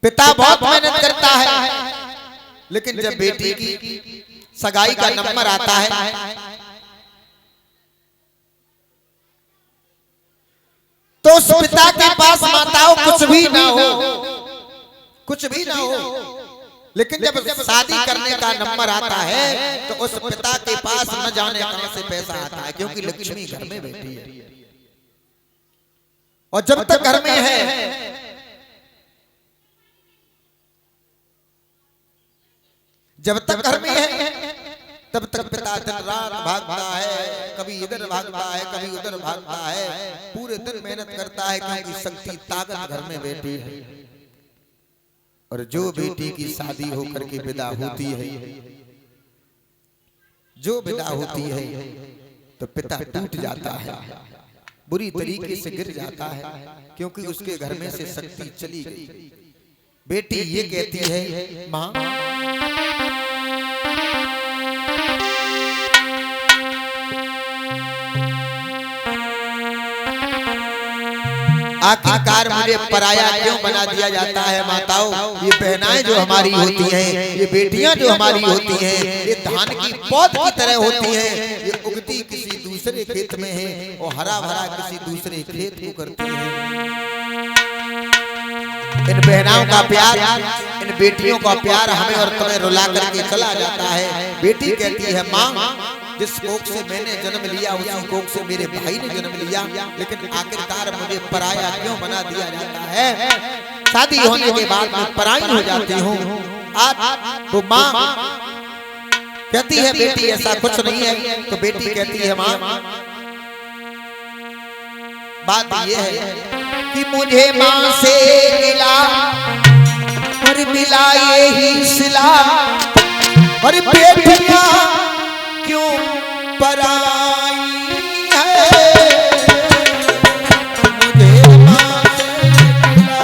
पिता बहुत मेहनत करता है, लेकिन जब बेटी की सगाई का नंबर आता है तो उस पिता के पास माताओं कुछ भी ना हो, कुछ भी ना हो, लेकिन जब शादी करने का नंबर आता है तो उस पिता के पास न जाने कहां से पैसा आता है, क्योंकि लक्ष्मी घर में बैठी है। और जब तक घर में है जब तक घर में है तब तक पिता दिन रात भागता है, कभी इधर भागता है कभी उधर भागता है, पूरे दिन मेहनत करता है, क्योंकि शक्ति ताकत घर में बैठी है। और जो बेटी की शादी होकर के विदा होती है, जो विदा होती है तो पिता टूट जाता है, बुरी तरीके से गिर जाता है, क्योंकि उसके घर में से शक्ति चली गई। बेटी ये कहती है, मां आखिरकार मुझे पराया क्यों बना दिया जाता है। माताओं, ये बहनाएं जो हमारी होती हैं, ये बेटियां जो हमारी होती हैं, ये धान की पौध की तरह होती हैं, ये उगती किसी दूसरे खेत में है और हरा भरा किसी दूसरे खेत को करती है। इन बहनाओं का प्यार, इन बेटियों का प्यार हमें और तुम्हें रुला करके चला जाता है। बेटी कहती है, माँ जिस कोख से मैंने जन्म लिया उसी कोख से मेरे भाई ने जन्म लिया, लेकिन आखिरकार मुझे पराया क्यों बना दिया जाता है। शादी होने के बाद मैं पराई हो जाती हूँ। आज तो माँ कहती है, बेटी ऐसा कुछ नहीं है। तो बेटी कहती है, माँ बात ये है कि मुझे माँ से मिला और मिला यही सिला, और बेटियां क्यों पराई है। मुझे माँ से मिला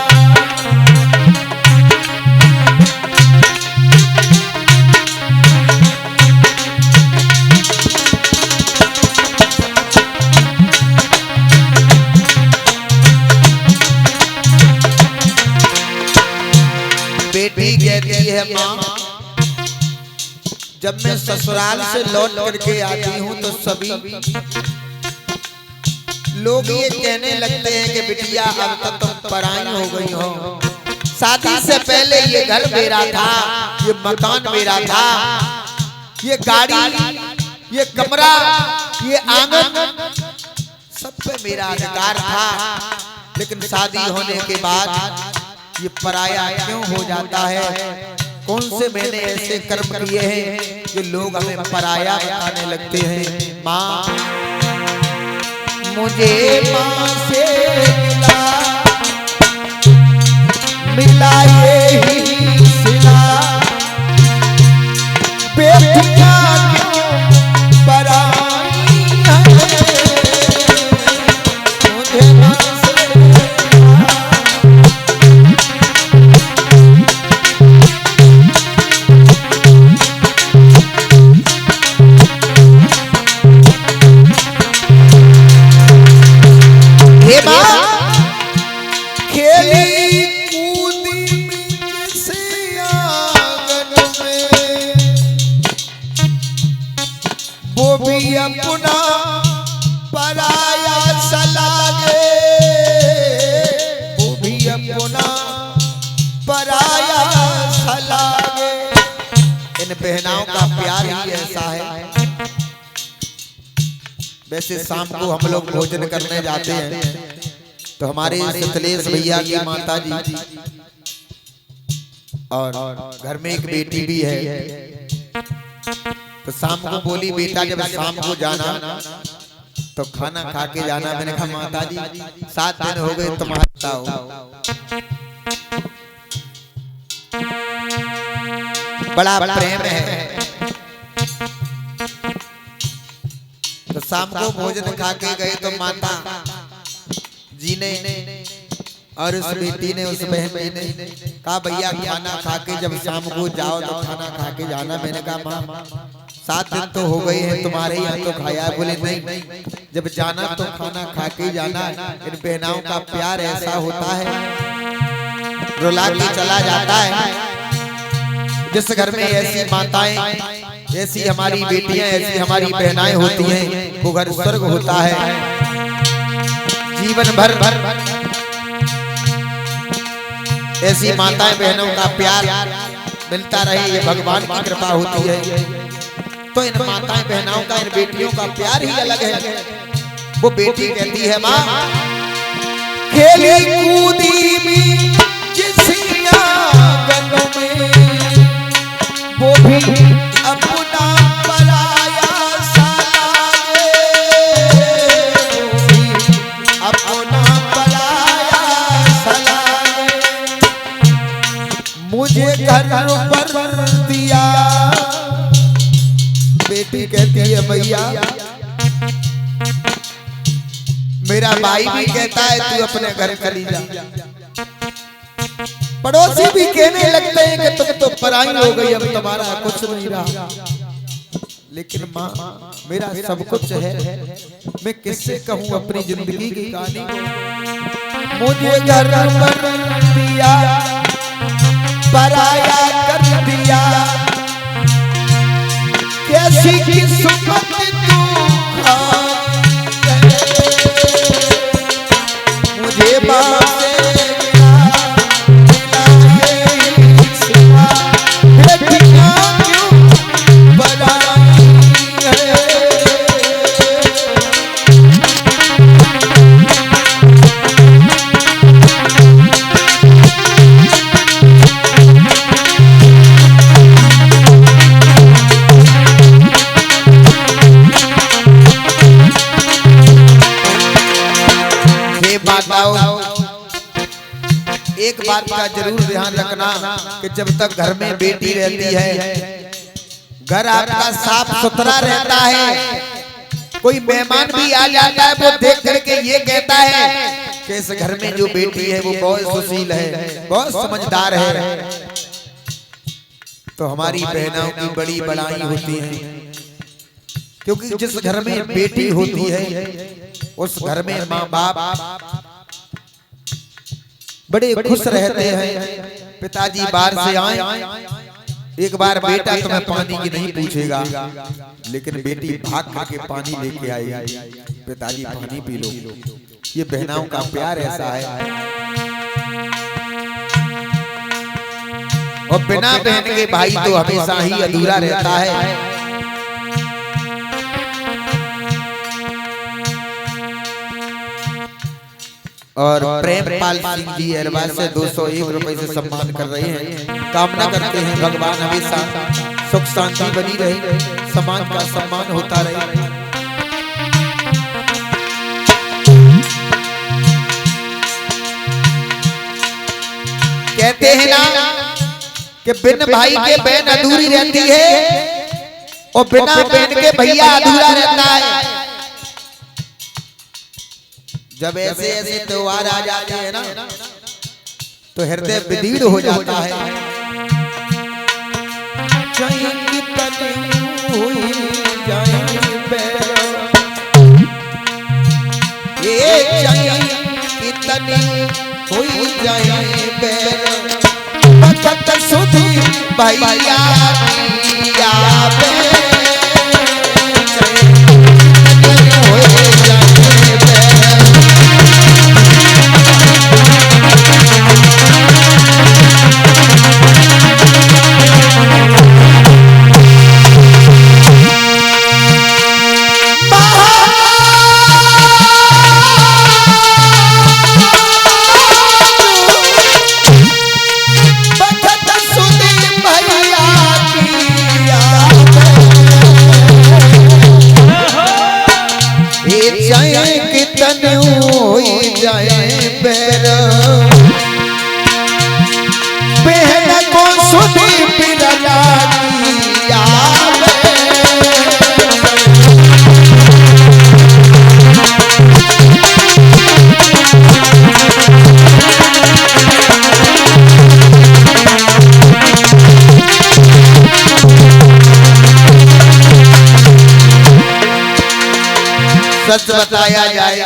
बेटी कहती है, माँ जब मैं ससुराल से लौट करके आती हूँ तो सभी लोग ये कहने लगते हैं कि बिटिया अब तक तुम पराई हो गई हो। शादी से पहले ये घर मेरा था, ये मकान मेरा था, ये गाड़ी, ये कमरा, ये आंगन, सब पे मेरा अधिकार था, लेकिन शादी होने के बाद ये पराया क्यों हो जाता है। कौन से मैंने ऐसे कर्म किए हैं कि लोग हमें पराया बताने लगते हैं। माँ मुझे माँ से मिला यही सिला, बेटियां क्यों पराई है। मुझे माँ से अपना पराया सलागे, वो भी अपना पराया सलागे। इन बहनाओं का प्यार ही ऐसा है। वैसे शाम को हम लोग भोजन करने जाते हैं तो हमारे सतलेश भैया की माता जी और घर में एक बेटी भी है, तो शाम को बोली, बेटा जब शाम को जाना तो खाना खा के जाना। मैंने कहा, माता जी 7 दिन हो गए तुम्हारा हो। बड़ा प्रेम है। तो शाम को भोजन खा के गए तो माता जी ने और उस बेटी ने, उस बहन ने कहा, भैया खाना खा के जब शाम को जाओ तो खाना खा के जाना। मैंने कहा, माँ 7 दिन तो हो गए हैं तुम्हारे यहाँ तो खाया। बोले नहीं, जब जाना तो खाना खा के जाना। इन बहनाओं का प्यार ऐसा होता है। रुला के चला जाता है। जिस घर में ऐसी माताएं, ऐसी हमारी बेटियां, ऐसी हमारी बहनाएं होती हैं, वो घर स्वर्ग होता है। जीवन भर ऐसी माताएं बहनों का प्यार मिलता रहे, ये भगवान की कृपा होती है। तो इन माताएं बहनों का, इन बेटियों का प्यार ही अलग है। वो बेटी कहती है, माँ खेली कूदी में जिस आंगन में, वो भी अपना पराया सा लागे, अपना पराया सा लागे। मुझे घर पर दिया। बेटी कहती है, भैया मेरा भाई भी कहता है तू अपने घर चली जा। पड़ोसी भी कहने लगते हैं कि तुम तो पराई हो गई, अब तुम्हारा कुछ नहीं रहा। लेकिन माँ मेरा सब कुछ है, मैं किससे कहूँ अपनी जिंदगी की कहानी। मुझे घर पर दिया, पराया कर दिया, कैसी किस्मत तू मुझे बात एक बात का जरूर ध्यान रखना कि जब तक घर में बेटी रहती है, घर आपका साफ सुथरा रहता है। कोई मेहमान भी आ जाता है, वो देख करके ये कहता है कि इस घर में जो बेटी है वो बहुत सुशील है, बहुत समझदार है। तो हमारी बहनों की बड़ी बड़ाई होती है, क्योंकि जिस घर में बेटी होती है उस घर में माँ बाप बड़े खुश रहते हैं। पिताजी बाहर से आए, एक बार बेटा तुम्हें पानी की नहीं पूछेगा, लेकिन बेटी भाग करके पानी लेके आएगी, पिताजी पानी पी लो। ये बहनों का प्यार ऐसा है। और बिना बहन के भाई तो हमेशा ही अधूरा रहता है। और प्रेमपाल सिंह जी अरबा से 201 रुपए से सम्मान कर रहे हैं। कामना करते हैं भगवान हमेशा सुख शांति बनी रहे, समाज का सम्मान होता रहे। कहते हैं ना कि बिन भाई के बहन अधूरी रहती है, और बिना बहन के भैया अधूरा रहता है। जब ऐसे ऐसे त्योहार आ जाते हैं ना, तो हृदय विदीर्ण हो जाता है। भैया सच बताया जाए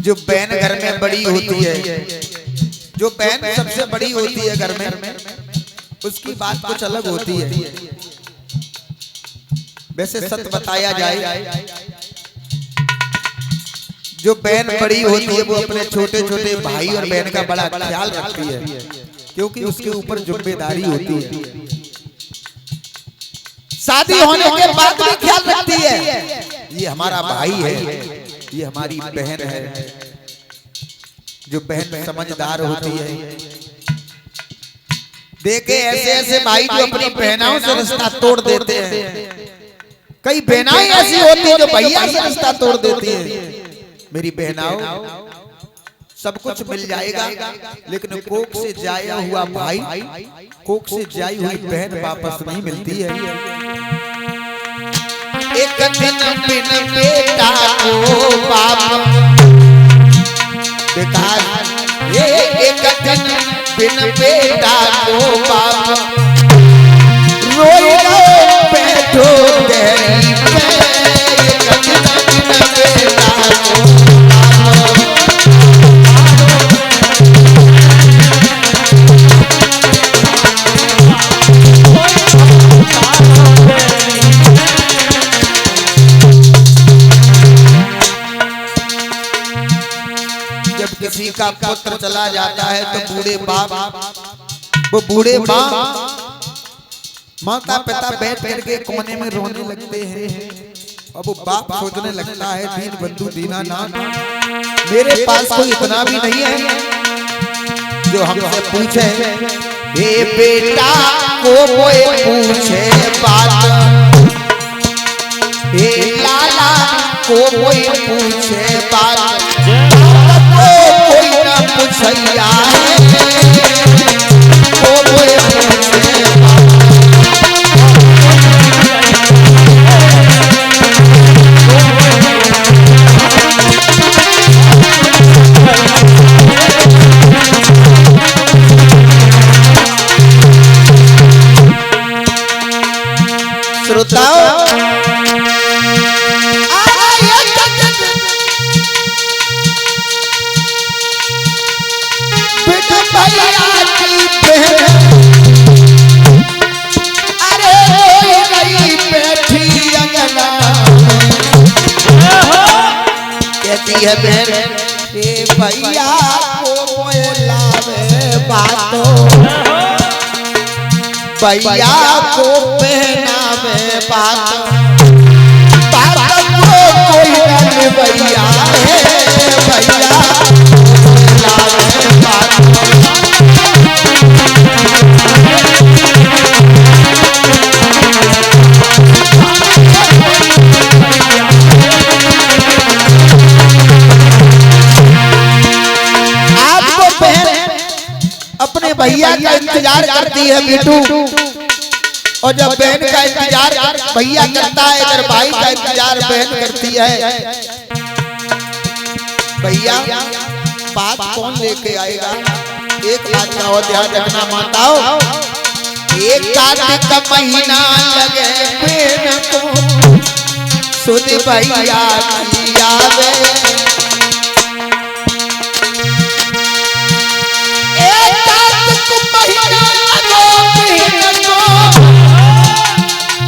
जो बहन घर में बड़ी होती है, जो बहन सबसे बड़ी होती है घर में, उसकी बात कुछ अलग होती है। वैसे सच बताया जाए, जो बहन बड़ी होती है वो अपने छोटे छोटे भाई और बहन का बड़ा ख्याल रखती है, क्योंकि उसके ऊपर जिम्मेदारी होती है। शादी होने के बाद भी ख्याल रखती है, ये हमारा भाई है, ये हमारी बहन है। जो बहन समझदार होती है, देखे ऐसे ऐसे भाई जो अपनी बहनाओं से रिश्ता तोड़ देते हैं। कई बहनाएं ऐसी होती है जो भैया से रिश्ता तोड़ देती है। मेरी बहनाओं, सब कुछ मिल जाएगा, लेकिन कोख से जाया हुआ भाई, कोख से जाई हुई बहन वापस नहीं मिलती है। एक दिन बिन बेटा को बाप बेकार, एक दिन बिन बेटा को बाप रोएगा बैठो तेरी पे। एक दिन बिन बेटा को किसी का पुत्र चला जाता है तो बूढ़े बाप, वो बूढ़े बाप माता पिता बैठ करके कोने में रोने लगते हैं। अब वो बाप सोचने लगता है, दीन बंधु दीनानाथ, मेरे पास कोई इतना भी नहीं है जो हमसे पूछे। हे बेटा को कोई पूछे बात, हे लाला को कोई पूछे बात, कोई ना पूछैया को कोई पूछे बात। श्रोताओ, कहती है बहन, भैया को लावे बातों, भैया को पहनावे बातों, बातों को कोई न भैया है, भैया लावे बातों। अपने भैया का इंतजार करती है बेटू, और जब बहन का इंतजार भैया करता है, इधर भाई का इंतजार बहन करती है। भैया बात कौन लेके आएगा? एक बात का और ध्यान रखना माताओं, एक कार्तिक का महीना लगे बहन को सुध भैया की आवे।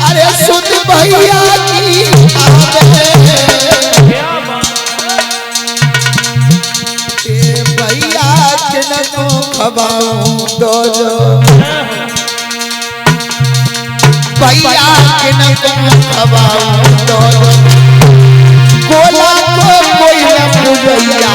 अरे सुध भैया की भैया किनको खबाऊं दो जो, भैया किनको खबाऊं दो जो, गोला को कोई न पूजैया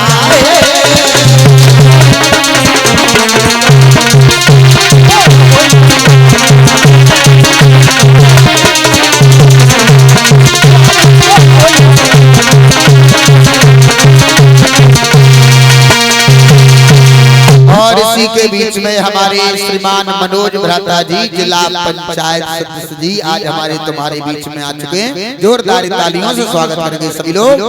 के बीच में हमारे श्रीमान मनोज भ्राता जी, जिला पंचायत सदस्य जी, आज हमारे तुम्हारे बीच में आ चुके हैं। जोरदार तालियों से स्वागत करेंगे सभी लोग।